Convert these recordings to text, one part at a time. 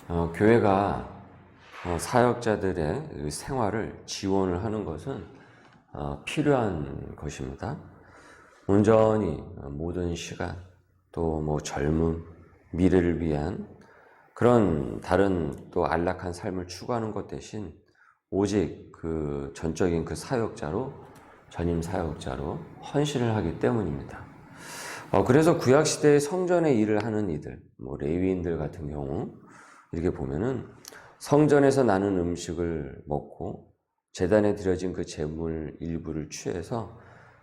교회가 사역자들의 그 생활을 지원을 하는 것은 필요한 것입니다. 온전히 모든 시간, 또 젊음, 미래를 위한 그런 다른 또 안락한 삶을 추구하는 것 대신 오직 그 전적인 그 사역자로, 전임 사역자로 헌신을 하기 때문입니다. 그래서 구약시대의 성전의 일을 하는 이들, 레위인들 같은 경우 이렇게 보면은 성전에서 나는 음식을 먹고 제단에 드려진 그 제물 일부를 취해서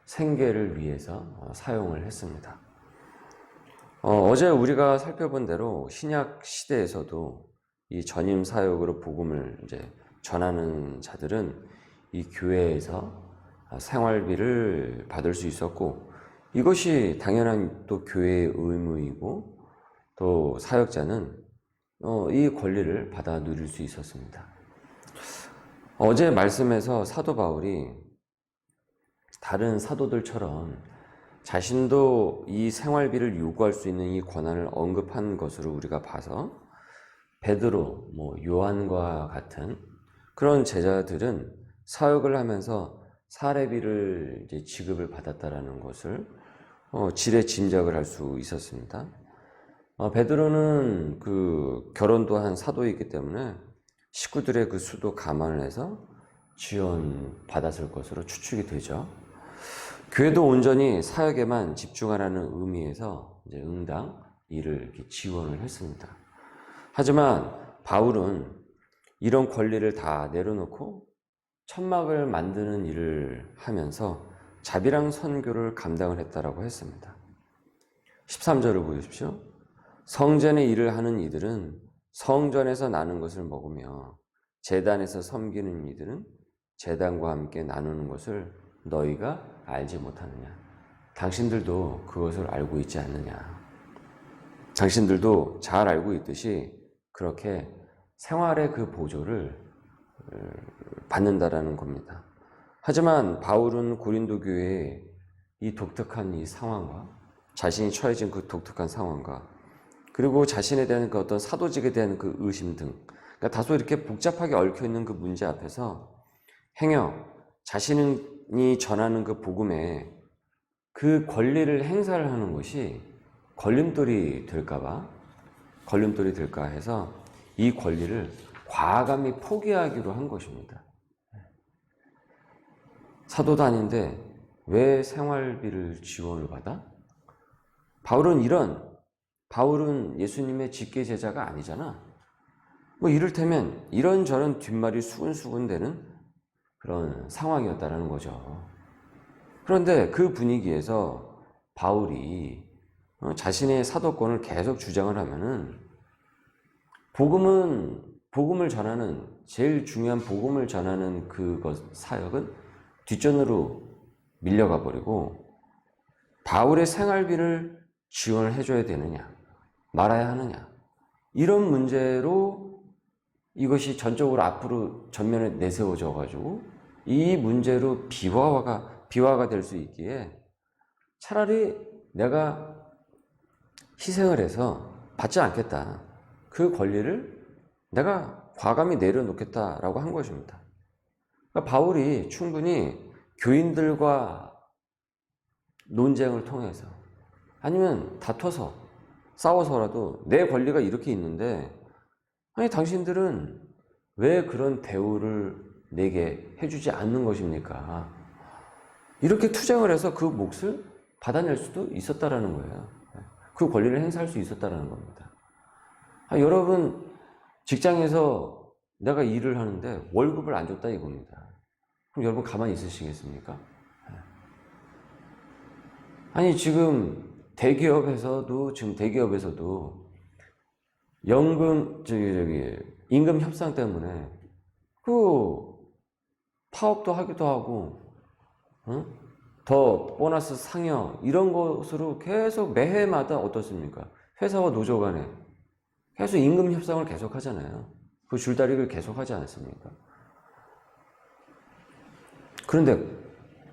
생계를 위해서 사용을 했습니다. 어제 우리가 살펴본 대로 신약 시대에서도 이 전임 사역으로 복음을 이제 전하는 자들은 이 교회에서 생활비를 받을 수 있었고, 이것이 당연한 또 교회의 의무이고, 또 사역자는 이 권리를 받아 누릴 수 있었습니다. 어제 말씀에서 사도 바울이 다른 사도들처럼 자신도 이 생활비를 요구할 수 있는 이 권한을 언급한 것으로 우리가 봐서 베드로, 요한과 같은 그런 제자들은 사역을 하면서 사례비를 이제 지급을 받았다라는 것을 지레 짐작을 할 수 있었습니다. 베드로는 그 결혼도 한 사도이기 때문에 식구들의 그 수도 감안을 해서 지원 받았을 것으로 추측이 되죠. 교회도 온전히 사역에만 집중하라는 의미에서 이제 응당 이를 이렇게 지원을 했습니다. 하지만 바울은 이런 권리를 다 내려놓고 천막을 만드는 일을 하면서 자비랑 선교를 감당을 했다라고 했습니다. 13절을 보십시오. 성전의 일을 하는 이들은 성전에서 나는 것을 먹으며 제단에서 섬기는 이들은 제단과 함께 나누는 것을 너희가 알지 못하느냐. 당신들도 그것을 알고 있지 않느냐. 당신들도 잘 알고 있듯이 그렇게 생활의 그 보조를 받는다라는 겁니다. 하지만 바울은 고린도 교회의 이 독특한 이 상황과 자신이 처해진 그 독특한 상황과 그리고 자신에 대한 그 어떤 사도직에 대한 그 의심 등, 그러니까 다소 이렇게 복잡하게 얽혀있는 그 문제 앞에서 행여 자신이 전하는 그 복음에 그 권리를 행사를 하는 것이 걸림돌이 될까 해서 이 권리를 과감히 포기하기로 한 것입니다. 사도도 아닌데 왜 생활비를 지원을 받아? 바울은 예수님의 직계 제자가 아니잖아. 이를테면 이런저런 뒷말이 수근수근 되는 그런 상황이었다라는 거죠. 그런데 그 분위기에서 바울이 자신의 사도권을 계속 주장을 하면은 복음을 전하는, 제일 중요한 복음을 전하는 사역은 뒷전으로 밀려가 버리고 바울의 생활비를 지원을 해줘야 되느냐, 말아야 하느냐, 이런 문제로 이것이 전적으로 앞으로 전면에 내세워져 가지고 이 문제로 비화가 될 수 있기에 차라리 내가 희생을 해서 받지 않겠다. 그 권리를 내가 과감히 내려놓겠다라고 한 것입니다. 그러니까 바울이 충분히 교인들과 논쟁을 통해서 아니면 다퉈서 싸워서라도 내 권리가 이렇게 있는데 아니 당신들은 왜 그런 대우를 내게 해주지 않는 것입니까? 이렇게 투쟁을 해서 그 몫을 받아낼 수도 있었다라는 거예요. 그 권리를 행사할 수 있었다라는 겁니다. 여러분 직장에서 내가 일을 하는데 월급을 안 줬다 이겁니다. 그럼 여러분 가만히 있으시겠습니까? 아니 지금 대기업에서도 임금 협상 때문에 파업도 하기도 하고, 더 보너스 상여 이런 것으로 계속 매해마다 어떻습니까? 회사와 노조 간에 계속 임금 협상을 계속 하잖아요. 그 줄다리기를 계속 하지 않습니까? 그런데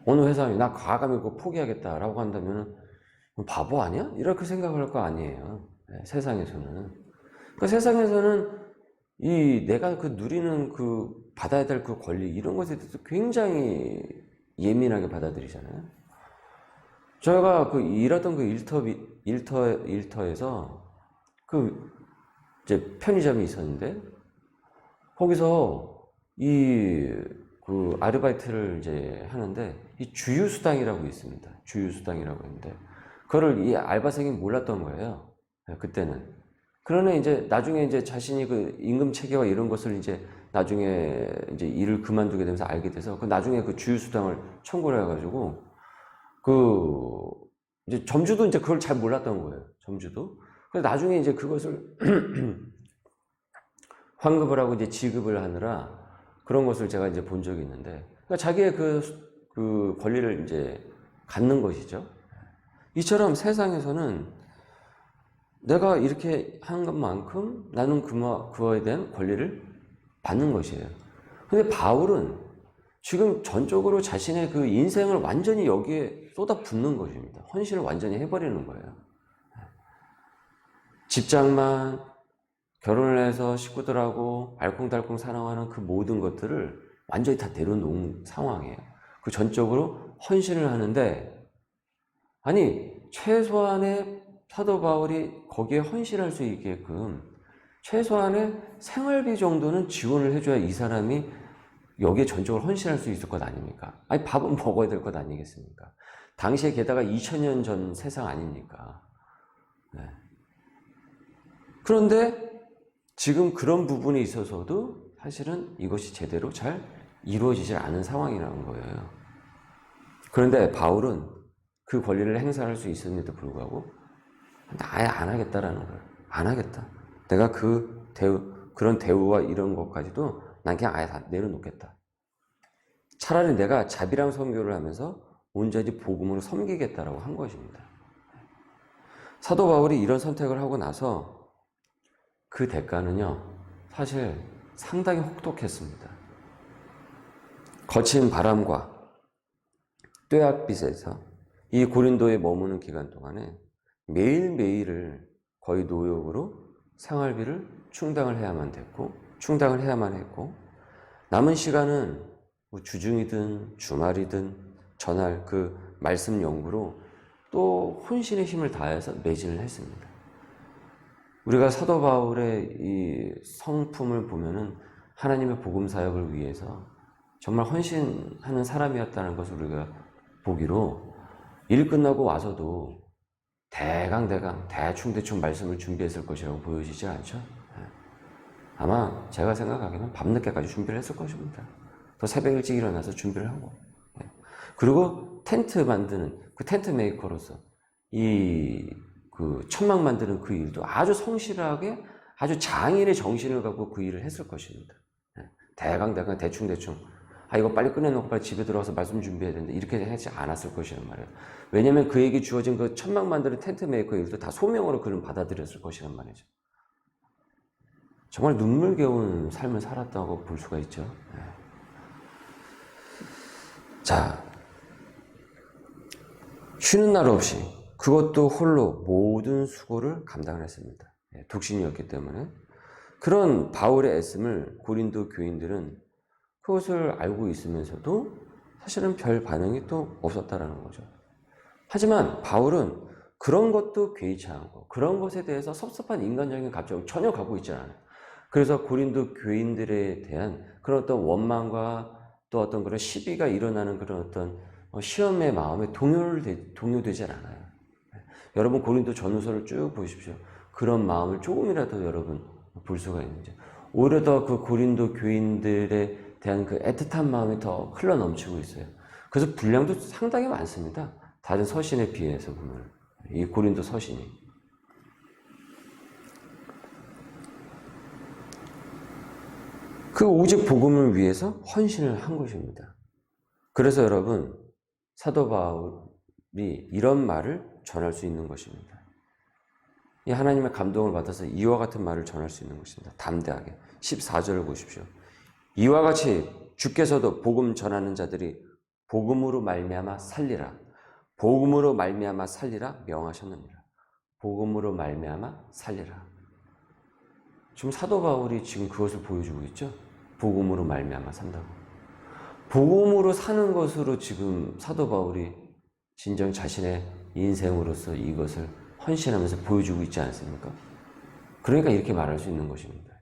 어느 회사에 나 과감히 그거 포기하겠다라고 한다면 바보 아니야? 이렇게 생각을 할 거 아니에요. 세상에서는. 그 세상에서는 이 내가 그 누리는 그 받아야 될 그 권리 이런 것에 대해서 굉장히 예민하게 받아들이잖아요. 제가 그 일하던 그 일터에서 그 이제 편의점이 있었는데 거기서 이 그 아르바이트를 이제 하는데 이 주유수당이라고 있습니다. 주유수당이라고 있는데 그거를 이 알바생이 몰랐던 거예요. 그때는. 그러나 이제 나중에 이제 자신이 그 임금 체계와 이런 것을 이제 나중에 이제 일을 그만두게 되면서 알게 돼서 그 나중에 그 주유수당을 청구를 해가지고 그 이제 점주도 이제 그걸 잘 몰랐던 거예요. 점주도. 그래서 나중에 이제 그것을 환급을 하고 이제 지급을 하느라 그런 것을 제가 이제 본 적이 있는데, 그러니까 자기의 그 권리를 이제 갖는 것이죠. 이처럼 세상에서는 내가 이렇게 한 것만큼 나는 그거에 대한 권리를 받는 것이에요. 근데 바울은 지금 전적으로 자신의 그 인생을 완전히 여기에 쏟아붓는 것입니다. 헌신을 완전히 해버리는 거예요. 직장만, 결혼을 해서 식구들하고 알콩달콩 살아가는 그 모든 것들을 완전히 다 내려놓은 상황이에요. 그 전적으로 헌신을 하는데, 아니 최소한의 사도 바울이 거기에 헌신할 수 있게끔 최소한의 생활비 정도는 지원을 해줘야 이 사람이 여기에 전적으로 헌신할 수 있을 것 아닙니까? 아니 밥은 먹어야 될 것 아니겠습니까? 당시에 게다가 2000년 전 세상 아닙니까? 네. 그런데 지금 그런 부분에 있어서도 사실은 이것이 제대로 잘 이루어지지 않은 상황이라는 거예요. 그런데 바울은 그 권리를 행사할 수 있음에도 불구하고 아예 안 하겠다라는 거예요. 안 하겠다. 내가 그런 대우와 이런 것까지도 난 그냥 아예 다 내려놓겠다. 차라리 내가 자비랑 선교를 하면서 온전히 복음으로 섬기겠다라고 한 것입니다. 사도 바울이 이런 선택을 하고 나서 그 대가는요, 사실 상당히 혹독했습니다. 거친 바람과 뙤약빛에서 이 고린도에 머무는 기간 동안에 매일매일을 거의 노역으로 생활비를 충당을 해야만 했고, 남은 시간은 뭐 주중이든 주말이든 전할 그 말씀 연구로 또 혼신의 힘을 다해서 매진을 했습니다. 우리가 사도 바울의 이 성품을 보면은 하나님의 복음 사역을 위해서 정말 헌신하는 사람이었다는 것을 우리가 보기로 일 끝나고 와서도 대충 말씀을 준비했을 것이라고 보여지지 않죠? 아마 제가 생각하기에는 밤늦게까지 준비를 했을 것입니다. 또 새벽 일찍 일어나서 준비를 하고. 그리고 텐트 만드는 그 텐트 메이커로서 그 천막 만드는 그 일도 아주 성실하게 아주 장인의 정신을 갖고 그 일을 했을 것입니다. 대충 이거 빨리 끝내놓고 빨리 집에 들어가서 말씀 준비해야 되는데 이렇게 하지 않았을 것이란 말이에요. 왜냐면 그에게 주어진 그 천막 만드는 텐트 메이커 일도 다 소명으로 그는 받아들였을 것이란 말이죠. 정말 눈물겨운 삶을 살았다고 볼 수가 있죠. 자, 쉬는 날 없이 그것도 홀로 모든 수고를 감당을 했습니다. 독신이었기 때문에. 그런 바울의 애씀을 고린도 교인들은 그것을 알고 있으면서도 사실은 별 반응이 또 없었다라는 거죠. 하지만 바울은 그런 것도 개의치 않고 그런 것에 대해서 섭섭한 인간적인 감정을 전혀 갖고 있지 않아요. 그래서 고린도 교인들에 대한 그런 어떤 원망과 또 어떤 그런 시비가 일어나는 그런 어떤 시험의 마음에 동요되지 않아요. 여러분 고린도 전후서를 쭉 보십시오. 그런 마음을 조금이라도 여러분 볼 수가 있는지. 오히려 더 그 고린도 교인들에 대한 그 애틋한 마음이 더 흘러 넘치고 있어요. 그래서 분량도 상당히 많습니다. 다른 서신에 비해서 보면 이 고린도 서신이. 그 오직 복음을 위해서 헌신을 한 것입니다. 그래서 여러분 사도 바울이 이런 말을 전할 수 있는 것입니다. 이 하나님의 감동을 받아서 이와 같은 말을 전할 수 있는 것입니다. 담대하게. 14절을 보십시오. 이와 같이 주께서도 복음 전하는 자들이 복음으로 말미암아 살리라. 복음으로 말미암아 살리라 명하셨느니라. 복음으로 말미암아 살리라. 지금 사도 바울이 지금 그것을 보여주고 있죠. 복음으로 말미암아 산다고. 복음으로 사는 것으로 지금 사도 바울이 진정 자신의 인생으로서 이것을 헌신하면서 보여주고 있지 않습니까? 그러니까 이렇게 말할 수 있는 것입니다.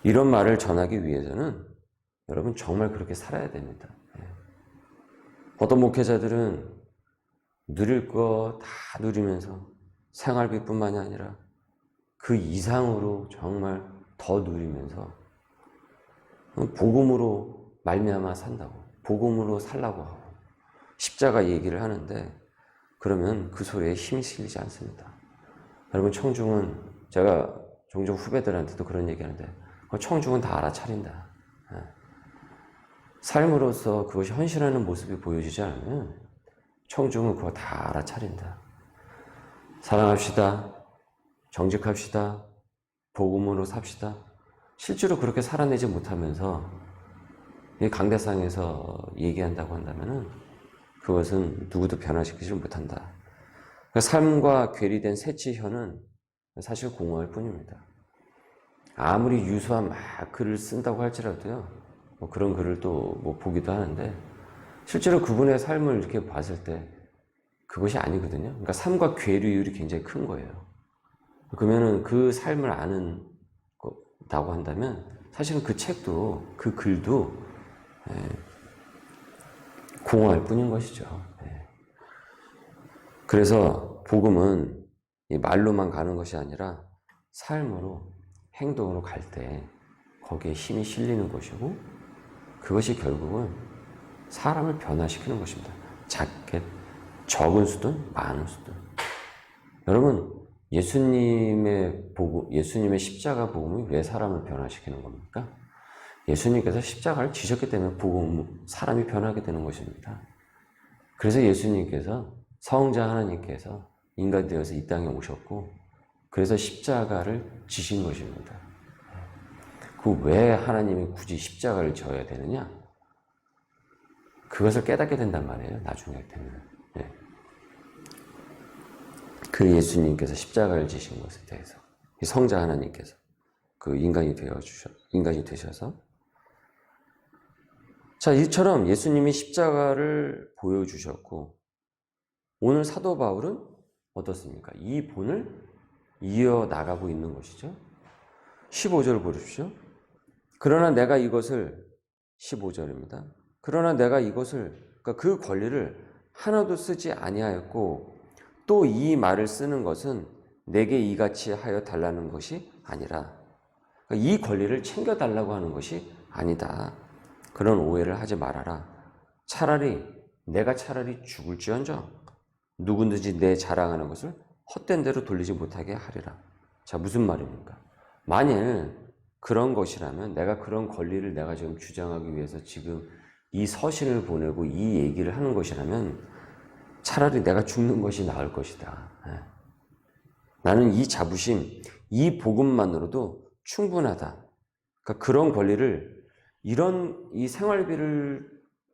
이런 말을 전하기 위해서는 여러분 정말 그렇게 살아야 됩니다. 어떤 목회자들은 누릴 거 다 누리면서 생활비뿐만이 아니라 그 이상으로 정말 더 누리면서 복음으로 말미암아 산다고, 복음으로 살라고 하고 십자가 얘기를 하는데 그러면 그 소리에 힘이 실리지 않습니다. 여러분 청중은 제가 종종 후배들한테도 그런 얘기하는데 청중은 다 알아차린다. 삶으로서 그것이 헌신하는 모습이 보여지지 않으면 청중은 그거 다 알아차린다. 사랑합시다. 정직합시다. 복음으로 삽시다. 실제로 그렇게 살아내지 못하면서 강대상에서 얘기한다고 한다면 그것은 누구도 변화시키지 못한다. 삶과 괴리된 새치혀는 사실 공허할 뿐입니다. 아무리 유수한 막 글을 쓴다고 할지라도요, 그런 글을 또 보기도 하는데 실제로 그분의 삶을 이렇게 봤을 때 그것이 아니거든요. 그러니까 삶과 괴리율이 굉장히 큰 거예요. 그러면은 그 삶을 아는 다고 한다면 사실은 그 책도 그 글도 공허할 뿐인 것이죠. 그래서 복음은 말로만 가는 것이 아니라 삶으로 행동으로 갈 때 거기에 힘이 실리는 것이고 그것이 결국은 사람을 변화시키는 것입니다. 적은 수든 많은 수든. 여러분 예수님의 복음, 예수님의 십자가 복음이 왜 사람을 변화시키는 겁니까? 예수님께서 십자가를 지셨기 때문에 사람이 변하게 되는 것입니다. 그래서 예수님께서 성자 하나님께서 인간 되어서 이 땅에 오셨고 그래서 십자가를 지신 것입니다. 그 왜 하나님이 굳이 십자가를 져야 되느냐? 그것을 깨닫게 된단 말이에요. 나중에 되면. 그 예수님께서 십자가를 지신 것에 대해서 이 성자 하나님께서 그 인간이 되셔서 자, 이처럼 예수님이 십자가를 보여주셨고 오늘 사도 바울은 어떻습니까? 이 본을 이어나가고 있는 것이죠. 15절을 보십시오. 그러나 내가 이것을 15절입니다. 그러나 내가 이것을 그러니까 그 권리를 하나도 쓰지 아니하였고 또 이 말을 쓰는 것은 내게 이같이 하여 달라는 것이 아니라 그러니까 이 권리를 챙겨달라고 하는 것이 아니다. 그런 오해를 하지 말아라. 내가 차라리 죽을지언정 누구든지 내 자랑하는 것을 헛된 대로 돌리지 못하게 하리라. 자, 무슨 말입니까? 만일 그런 것이라면 내가 그런 권리를 내가 지금 주장하기 위해서 지금 이 서신을 보내고 이 얘기를 하는 것이라면 차라리 내가 죽는 것이 나을 것이다. 나는 이 자부심, 이 복음만으로도 충분하다. 그러니까 그런 권리를 이 생활비를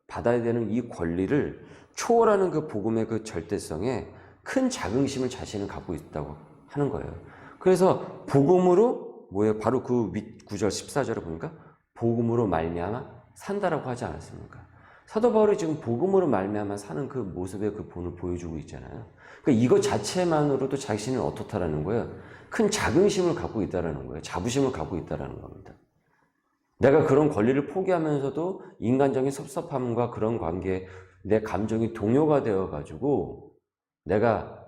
받아야 되는 이 권리를 초월하는 그 복음의 그 절대성에 큰 자긍심을 자신은 갖고 있다고 하는 거예요. 그래서 복음으로 바로 그 윗 9절 14절을 보니까 복음으로 말미암아 산다라고 하지 않았습니까? 사도 바울이 지금 복음으로 말미암아 사는 그 모습의 그 본을 보여주고 있잖아요. 그러니까 이것 자체만으로도 자신은 어떻다라는 거예요. 큰 자긍심을 갖고 있다라는 거예요. 자부심을 갖고 있다라는 겁니다. 내가 그런 권리를 포기하면서도 인간적인 섭섭함과 그런 관계에 내 감정이 동요가 되어가지고 내가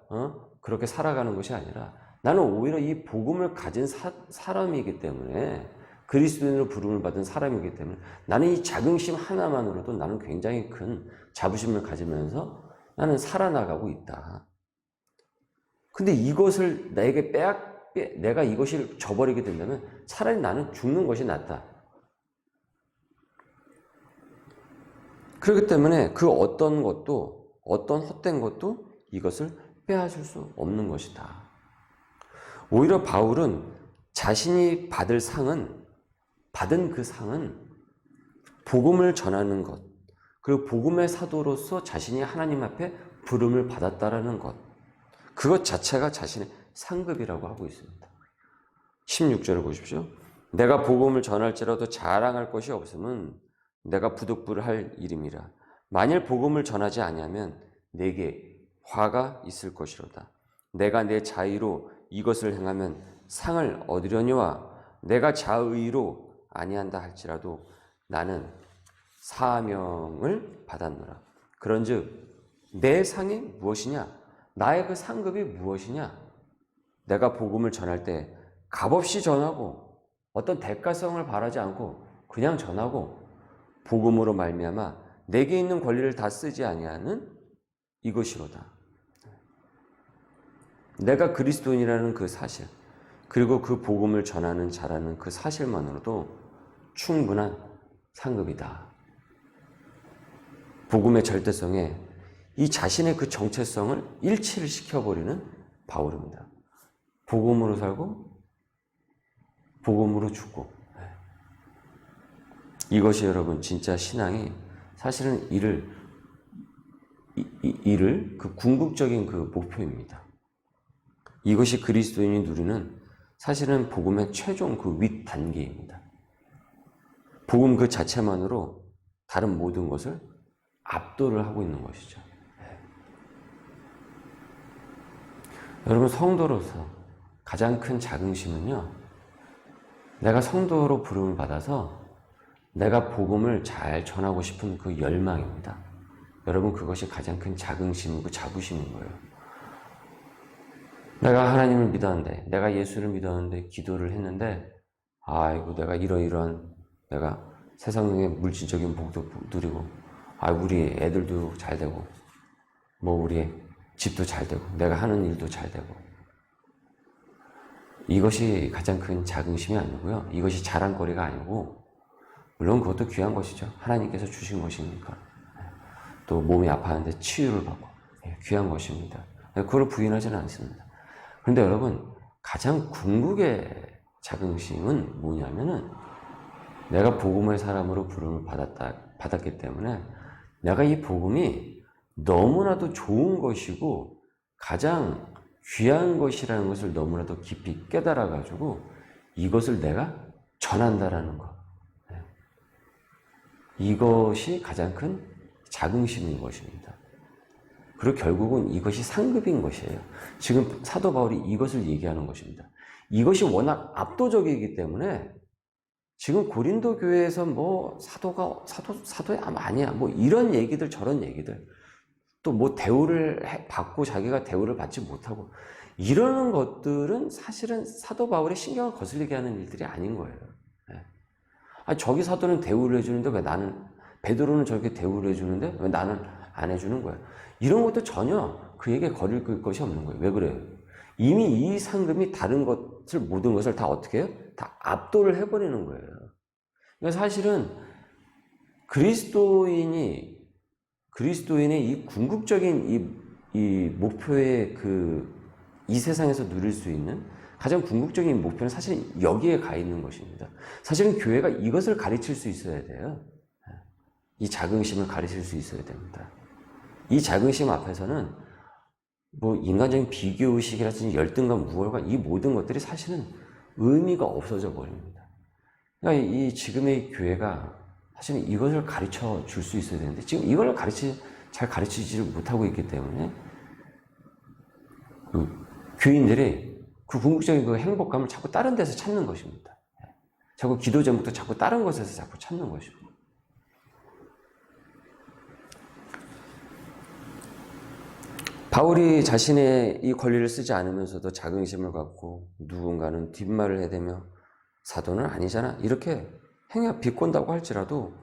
그렇게 살아가는 것이 아니라 나는 오히려 이 복음을 가진 사람이기 때문에 그리스도인으로 부름을 받은 사람이기 때문에 나는 이 자긍심 하나만으로도 나는 굉장히 큰 자부심을 가지면서 나는 살아나가고 있다. 근데 이것을 내가 이것을 저버리게 된다면 차라리 나는 죽는 것이 낫다. 그렇기 때문에 그 어떤 헛된 것도 이것을 빼앗을 수 없는 것이다. 오히려 바울은 자신이 받은 그 상은 복음을 전하는 것, 그리고 복음의 사도로서 자신이 하나님 앞에 부름을 받았다라는 것, 그것 자체가 자신의 상급이라고 하고 있습니다. 16절을 보십시오. 내가 복음을 전할지라도 자랑할 것이 없음은 내가 부득불할 일임이라. 만일 복음을 전하지 아니하면 내게 화가 있을 것이로다. 내가 내 자의로 이것을 행하면 상을 얻으려니와 내가 자의로 아니한다 할지라도 나는 사명을 받았노라. 그런즉 내 상이 무엇이냐? 나의 그 상급이 무엇이냐? 내가 복음을 전할 때 값없이 전하고 어떤 대가성을 바라지 않고 그냥 전하고 복음으로 말미암아 내게 있는 권리를 다 쓰지 아니하는 이것이로다. 내가 그리스도인이라는 그 사실, 그리고 그 복음을 전하는 자라는 그 사실만으로도 충분한 상급이다. 복음의 절대성에 이 자신의 그 정체성을 일치를 시켜버리는 바울입니다. 복음으로 살고 복음으로 죽고, 이것이 여러분 진짜 신앙이 사실은 이를 그 궁극적인 그 목표입니다. 이것이 그리스도인이 누리는 사실은 복음의 최종 그 윗 단계입니다. 복음 그 자체만으로 다른 모든 것을 압도를 하고 있는 것이죠. 여러분, 성도로서 가장 큰 자긍심은요, 내가 성도로 부름을 받아서 내가 복음을 잘 전하고 싶은 그 열망입니다. 여러분, 그것이 가장 큰 자긍심이고 자부심인 거예요. 내가 하나님을 믿었는데, 내가 예수를 믿었는데, 기도를 했는데, 아이고, 내가 이러이러한, 내가 세상의 물질적인 복도 누리고, 우리 애들도 잘 되고, 우리 집도 잘 되고, 내가 하는 일도 잘 되고. 이것이 가장 큰 자긍심이 아니고요. 이것이 자랑거리가 아니고, 물론 그것도 귀한 것이죠. 하나님께서 주신 것이니까. 또 몸이 아파하는데 치유를 받고, 귀한 것입니다. 그걸 부인하지는 않습니다. 그런데 여러분, 가장 궁극의 자긍심은 뭐냐면은, 내가 복음의 사람으로 부름을 받았기 때문에 내가 이 복음이 너무나도 좋은 것이고 가장 귀한 것이라는 것을 너무나도 깊이 깨달아가지고 이것을 내가 전한다라는 것. 이것이 가장 큰 자긍심인 것입니다. 그리고 결국은 이것이 상급인 것이에요. 지금 사도 바울이 이것을 얘기하는 것입니다. 이것이 워낙 압도적이기 때문에 지금 고린도 교회에서 사도야 아니야 이런 얘기들 저런 얘기들 또 대우를 받고 자기가 대우를 받지 못하고 이러는 것들은 사실은 사도 바울의 신경을 거슬리게 하는 일들이 아닌 거예요. 저기 사도는 대우를 해주는데 왜 나는, 베드로는 저렇게 대우를 해주는데 왜 나는 안 해주는 거야? 이런 것도 전혀 그에게 거릴 것이 없는 거예요. 왜 그래요? 이미 이 상급이 다른 것을, 모든 것을 다 어떻게 해요? 다 압도를 해버리는 거예요. 그러니까 사실은 그리스도인의 이 궁극적인 이 목표의 이 세상에서 누릴 수 있는 가장 궁극적인 목표는 사실 여기에 가 있는 것입니다. 사실은 교회가 이것을 가르칠 수 있어야 돼요. 이 자긍심을 가르칠 수 있어야 됩니다. 이 자긍심 앞에서는 인간적인 비교의식이라든지 열등감, 우월감, 이 모든 것들이 사실은 의미가 없어져 버립니다. 그러니까 이 지금의 교회가 사실은 이것을 가르쳐 줄 수 있어야 되는데 지금 이걸 잘 가르치지를 못하고 있기 때문에 교인들이 그 궁극적인 그 행복감을 자꾸 다른 데서 찾는 것입니다. 자꾸 기도 제목도 자꾸 다른 것에서 자꾸 찾는 것입니다. 바울이 자신의 이 권리를 쓰지 않으면서도 자긍심을 갖고 누군가는 뒷말을 해대며 사도는 아니잖아 이렇게 비꼰다고 할지라도,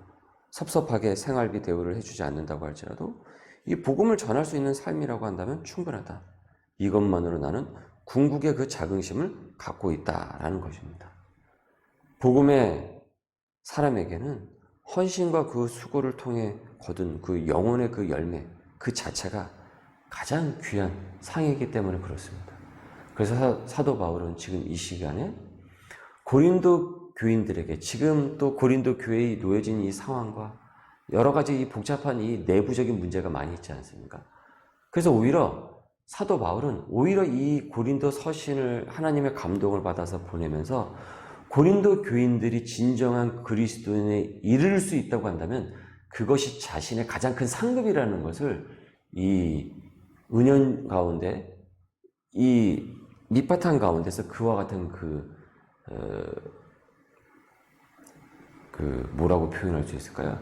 섭섭하게 생활비 대우를 해주지 않는다고 할지라도 이 복음을 전할 수 있는 삶이라고 한다면 충분하다. 이것만으로 나는 궁극의 그 자긍심을 갖고 있다라는 것입니다. 복음의 사람에게는 헌신과 그 수고를 통해 거둔 그 영혼의 그 열매 그 자체가 가장 귀한 상이기 때문에 그렇습니다. 그래서 사도 바울은 지금 이 시간에 고린도 교인들에게, 지금 또 고린도 교회에 놓여진 이 상황과 여러 가지 이 복잡한 이 내부적인 문제가 많이 있지 않습니까? 그래서 오히려 사도 바울은 오히려 이 고린도 서신을 하나님의 감동을 받아서 보내면서 고린도 교인들이 진정한 그리스도인에 이를 수 있다고 한다면 그것이 자신의 가장 큰 상급이라는 것을 이 은연 가운데, 이 밑바탕 가운데서 그와 같은 뭐라고 표현할 수 있을까요?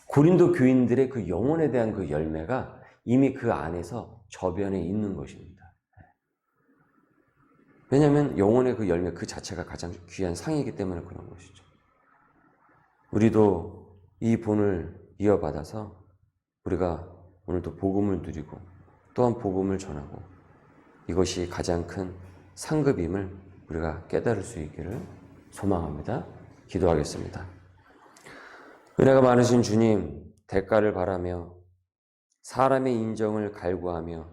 고린도 교인들의 그 영혼에 대한 그 열매가 이미 그 안에서 저변에 있는 것입니다. 왜냐하면 영혼의 그 열매 그 자체가 가장 귀한 상이기 때문에 그런 것이죠. 우리도 이 본을 이어받아서 우리가 오늘도 복음을 누리고 또한 복음을 전하고 이것이 가장 큰 상급임을 우리가 깨달을 수 있기를 소망합니다. 기도하겠습니다. 은혜가 많으신 주님, 대가를 바라며 사람의 인정을 갈구하며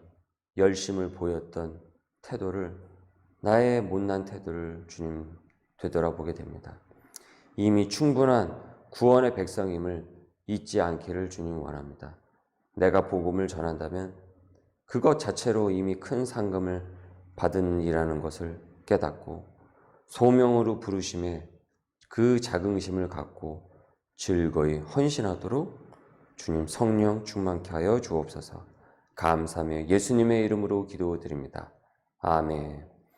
열심을 보였던 태도를, 나의 못난 태도를 주님 되돌아보게 됩니다. 이미 충분한 구원의 백성임을 잊지 않기를 주님 원합니다. 내가 복음을 전한다면 그것 자체로 이미 큰 상금을 받은 이라는 것을 깨닫고 소명으로 부르심에 그 자긍심을 갖고 즐거이 헌신하도록 주님 성령 충만케 하여 주옵소서. 감사하며 예수님의 이름으로 기도드립니다. 아멘.